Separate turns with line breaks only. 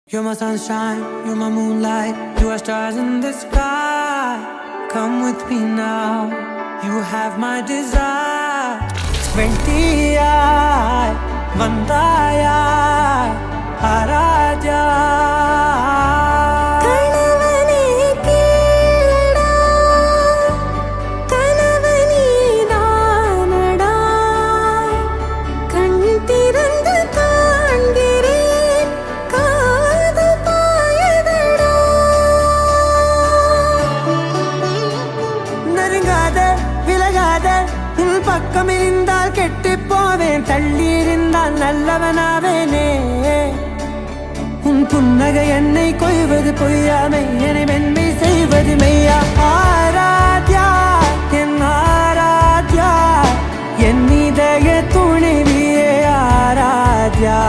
You're my sunshine, you're my moonlight, you are stars in the sky. Come with me now, you have my desire. 20 Vandaya Aradya. பக்கம் இருந்தால் கெட்டு போவேன், தள்ளி இருந்தால் நல்லவனாவேனே. உன் புன்னகை என்னை கொய்வது பொய்யாமை, என்னை மென்மை செய்வது மெய்யா. ஆராத்யா என் ஆராத்யா, என் இதய துணிவியே ஆராத்யா.